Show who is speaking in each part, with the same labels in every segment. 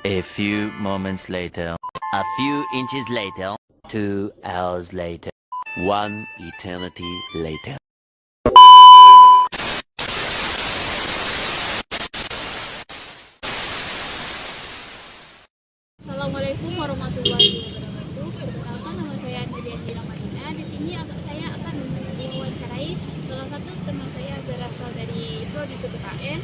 Speaker 1: A few moments later, a few inches later, 2 hours later, 1 eternity later.
Speaker 2: Assalamualaikum warahmatullahi wabarakatuh. Perkenalkan, nama saya Nuriyati Ramadina. Di sini saya akan mewawancarai salah satu teman saya berasal dari Prodi PPKN.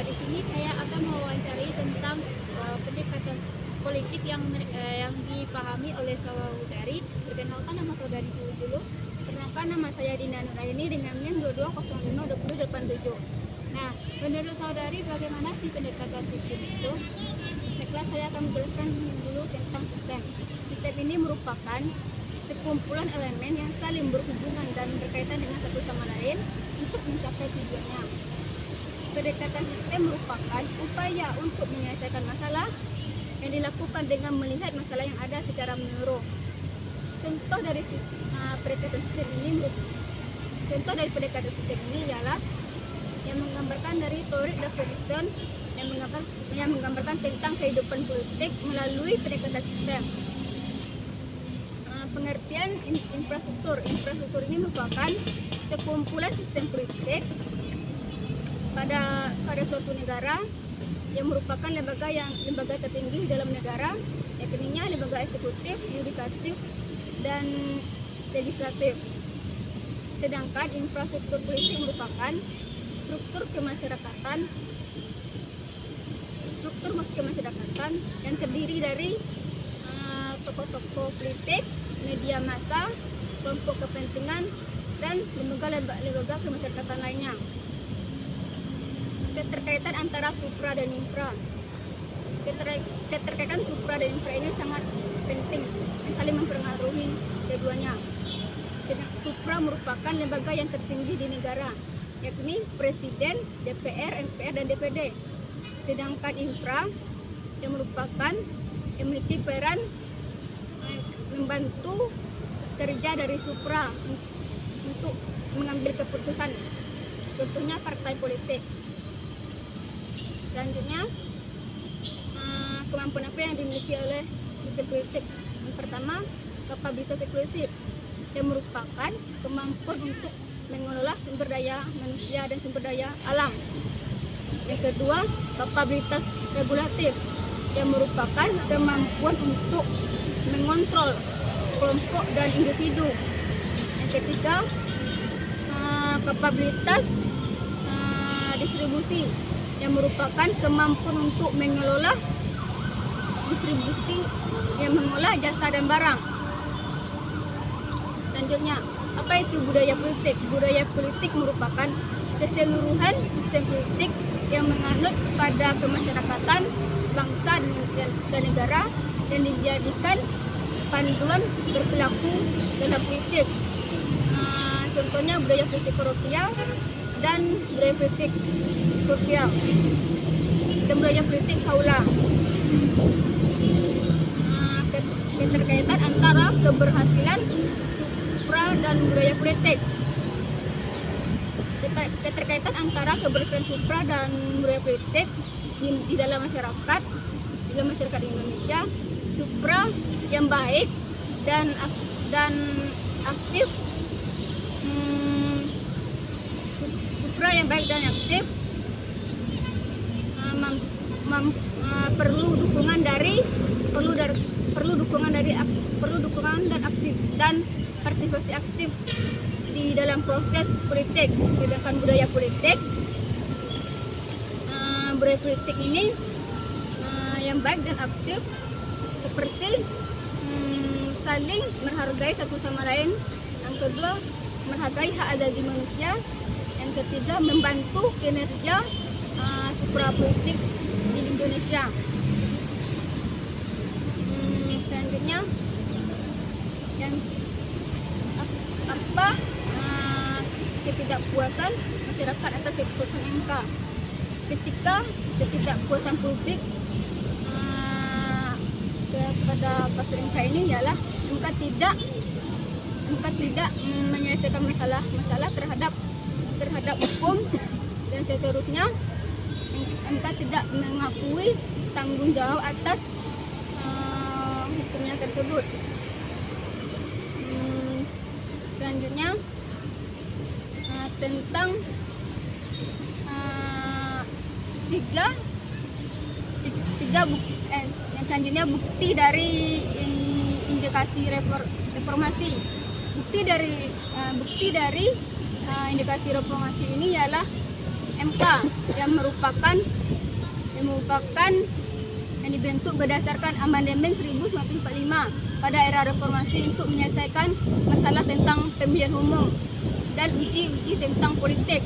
Speaker 2: Di sini saya akan mewawancarai tentang pendekatan politik yang dipahami oleh saudari. Perkenalkan, nama saudari dulu. Perkenalkan, nama saya Dina Nuraini dengan NIM 22052087. Nah, menurut saudari bagaimana sih pendekatan sistem itu? Baiklah, saya akan menjelaskan dulu tentang sistem. Sistem ini merupakan sekumpulan elemen yang saling berhubungan dan berkaitan dengan satu sama lain untuk mencapai tujuannya. Pendekatan sistem merupakan upaya untuk menyelesaikan masalah yang dilakukan dengan melihat masalah yang ada secara menyeluruh. Contoh dari pendekatan sistem ini ialah yang menggambarkan dari Torrid Davidson yang menggambarkan tentang kehidupan politik melalui pendekatan sistem. Pengertian infrastruktur ini merupakan sekumpulan sistem politik pada suatu negara yang merupakan lembaga tertinggi dalam negara, yakni lembaga eksekutif, yudikatif, dan legislatif. Sedangkan infrastruktur politik merupakan struktur kemasyarakatan yang terdiri dari tokoh-tokoh politik, media massa, kelompok kepentingan, dan lembaga kemasyarakatan lainnya. Keterkaitan antara supra dan infra. Keterkaitan supra dan infra ini sangat penting dan saling mempengaruhi keduanya. Supra merupakan lembaga yang tertinggi di negara, yakni Presiden, DPR, MPR, dan DPD. Sedangkan infra yang memiliki peran membantu kerja dari supra untuk mengambil keputusan, contohnya partai politik. Selanjutnya, kemampuan apa yang dimiliki oleh sistem politik? Yang pertama, kapabilitas eksklusif yang merupakan kemampuan untuk mengelola sumber daya manusia dan sumber daya alam. Yang kedua, kapabilitas regulatif yang merupakan kemampuan untuk mengontrol kelompok dan individu. Yang ketiga, kapabilitas distribusi yang merupakan kemampuan untuk mengelola distribusi yang mengolah jasa dan barang. Selanjutnya, apa itu budaya politik? Budaya politik merupakan keseluruhan sistem politik yang menganut pada kemasyarakatan, bangsa, dan negara yang dijadikan panduan berperilaku dalam politik. Contohnya budaya politik parokial dan budaya politik sosial dan budaya politik kaula. Keterkaitan antara keberhasilan supra dan budaya politik. Keterkaitan antara keberhasilan supra dan budaya politik di dalam masyarakat Indonesia. Supra yang baik dan aktif, perlu dukungan dan partisipasi aktif di dalam proses politik. Sedangkan budaya politik ini yang baik dan aktif seperti saling menghargai satu sama lain. Yang kedua, menghargai hak asasi manusia. Yang ketiga, membantu kinerja supra politik di Indonesia. Selanjutnya, yang apa ketidakpuasan masyarakat atas keputusan MK. Ketika ketidakpuasan publik kepada kasus MK ini ialah MK tidak menyelesaikan masalah terhadap hukum dan seterusnya.
Speaker 3: MK tidak mengakui tanggung jawab atas hukumnya tersebut. Selanjutnya tentang yang selanjutnya bukti dari indikasi reformasi. Bukti dari indikasi reformasi ini ialah MK yang merupakan yang dibentuk berdasarkan amandemen 1945 pada era reformasi untuk menyelesaikan masalah tentang pemilihan umum dan uji tentang politik.